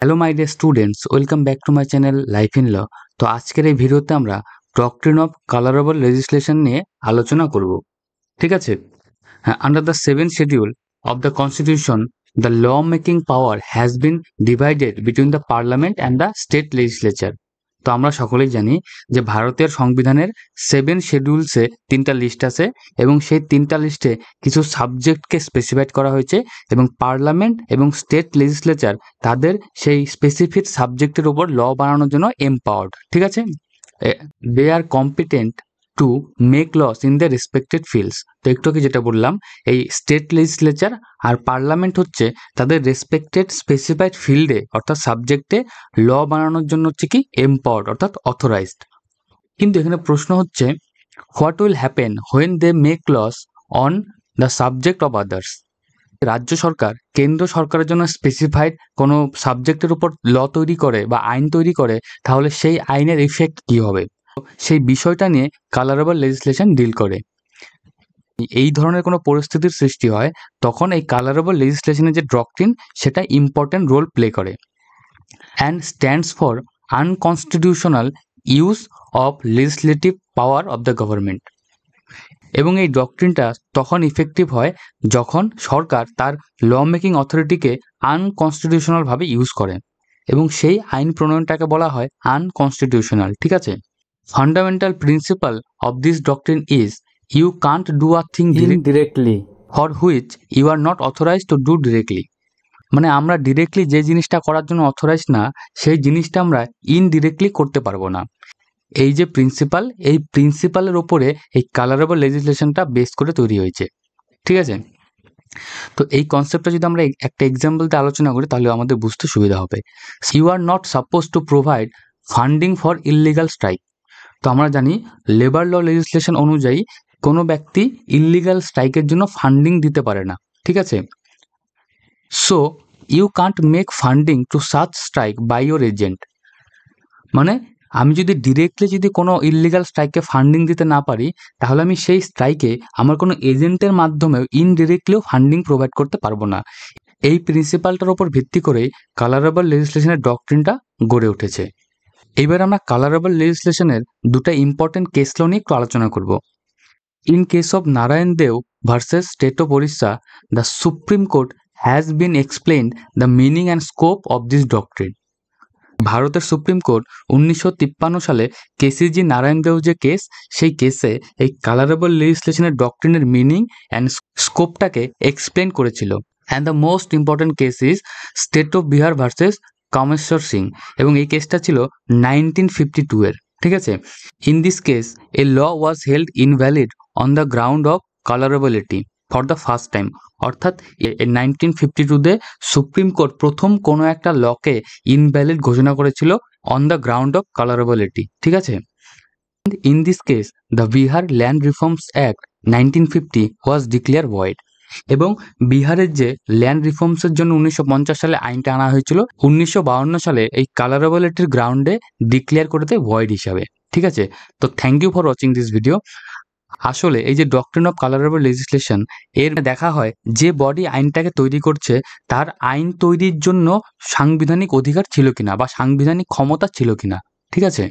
Hello my dear students, welcome back to my channel life in law. তো আজকের এই ভিডিওতে আমরা ডক্ট্রিন অফ কালারেবল লেজিসলেশন নিয়ে আলোচনা করব। ঠিক আছে? হ্যাঁ, under the 7th schedule of the constitution, the law making power has been divided between the parliament and the state legislature. তো আমরা সকলেই জানি যে ভারতের সংবিধানের 7 শিডিউলসে 3টা লিস্ট আছে এবং সেই 3টা লিস্টে কিছু সাবজেক্টকে স্পেসিফাইড করা হয়েছে এবং পার্লামেন্ট এবং স্টেট লেজিসলেচার তাদের সেই স্পেসিফিক সাবজেক্টের উপর ল বানানোর জন্য এম্পাওয়ার্ড। ঠিক আছে? They are competent to make laws in the respected fields. তো একটু আগে যেটা বললাম, এই স্টেট লেজিসলেচার আর পার্লামেন্ট হচ্ছে তাদের রেসপেক্টেড স্পেসিফাইড ফিল্ডে অর্থাৎ সাবজেক্টে ল বানানোর জন্য হচ্ছে কি এম্পাওয়ার্ড অর্থাৎ অথরাইজড। কিন্তু এখানে প্রশ্ন হচ্ছে, what will happen when they make laws on the subject of others. রাজ্য সরকার কেন্দ্র সরকারের জন্য স্পেসিফাইড কোনো সাবজেক্টের উপর ল তৈরি করে বা আইন তৈরি করে, তাহলে সেই আইনের ইফেক্ট কি হবে, সেই বিষয়টা নিয়ে কালারেবল লেজিসলেশন ডিল করে। এই ধরনের কোনো পরিস্থিতির সৃষ্টি হয় তখন এই কালারেবল লেজিসলেশনের যে ডক্ট্রিন সেটা ইম্পর্টেন্ট রোল প্লে করে and stands for unconstitutional use of legislative power of the government. এবং এই ডক্ট্রিনটা তখন ইফেক্টিভ হয় যখন সরকার তার ল মেকিং অথরিটিকে আনকনস্টিটিউশনালভাবে ইউজ করে এবং সেই আইন প্রণয়নটাকে বলা হয় আনকনস্টিটিউশনাল। ঠিক আছে? Fundamental principle of this doctrine is you can't do a thing indirectly for which you are not authorise to do directly. মানে আমরা ডিরেক্টলি যে জিনিসটা করার জন্য অথরাইজ না, সেই জিনিসটা আমরা ইনডিরেক্টলি করতে পারবো না। এই যে প্রিন্সিপাল, এই প্রিন্সিপালের ওপরে এই কালারেবল লেজিসলেশনটা বেস করে তৈরি হয়েছে। ঠিক আছে? তো এই কনসেপ্টটা যদি আমরা একটা এক্সাম্পল দিয়ে আলোচনা করি তাহলে আমাদের বুঝতে সুবিধা হবে। You are not suppose to provide funding for illegal strike. তো আমরা জানি লেবার ল লেজিসলেশন অনুযায়ী কোনো ব্যক্তি ইললিগাল স্ট্রাইকের জন্য ফান্ডিং দিতে পারে না। ঠিক আছে? So you can't make funding to such strike by your agent. মানে আমি যদি ডিরেক্টলি যদি কোনো ইললিগাল স্ট্রাইককে ফান্ডিং দিতে না পারি, তাহলে আমি সেই স্ট্রাইকে আমার কোনো এজেন্টের মাধ্যমেও ইনডিরেক্টলিও ফান্ডিং প্রোভাইড করতে পারবো না। এই প্রিন্সিপালটার উপর ভিত্তি করেই কালারেবল লেজিসলেশনের ডক্ট্রিনটা গড়ে উঠেছে। এবার আমরা কালারেবল লেজিসলেশনের দুটো ইম্পর্টেন্ট কেস ল নিয়ে একটু আলোচনা করব। ইন কেস অফ নারায়ণ দেও versus state of Odisha, the supreme court has been explained the meaning and scope of this doctrine. ভারতের সুপ্রিম কোর্ট 1953 সালে কেসিজি নারায়ণ দেও যে কেস, সেই কেসে এই কালারেবল লেজিসলেশনের ডক্ট্রিনের মিনিং অ্যান্ড স্কোপটাকে এক্সপ্লেন করেছিল। And the most important case is state of Bihar versus Kameshwar Singh, এবং এই কেসটা ছিল 1952 এর। ঠিক আছে? In this case a law was held invalid on the ground of colourability for the first time. অর্থাৎ 1952-তে সুপ্রিম কোর্ট প্রথম কোনো একটা লকে ইনভ্যালিড ঘোষণা করেছিল অন দ্য গ্রাউন্ড অফ কালারেবিলিটি। ঠিক আছে? In this case the Bihar land reforms act 1950 was declare void. এবং বিহারের যে ল্যান্ড রিফর্মসের জন্য 1950 সালে আইনটা আনা হয়েছিল, 1952 সালে এই কালারেবিলিটির গ্রাউন্ডে ডিক্লেয়ার করে দেয় ভয়েড হিসাবে। ঠিক আছে? তো thank you for watching this video. আসলে এই যে ডক্ট্রিন অফ কালারেবল লেজিসলেশন, এর দেখা হয় যে বডি আইনটাকে তৈরি করছে তার আইন তৈরির জন্য সাংবিধানিক অধিকার ছিল কিনা বা সাংবিধানিক ক্ষমতা ছিল কিনা। ঠিক আছে?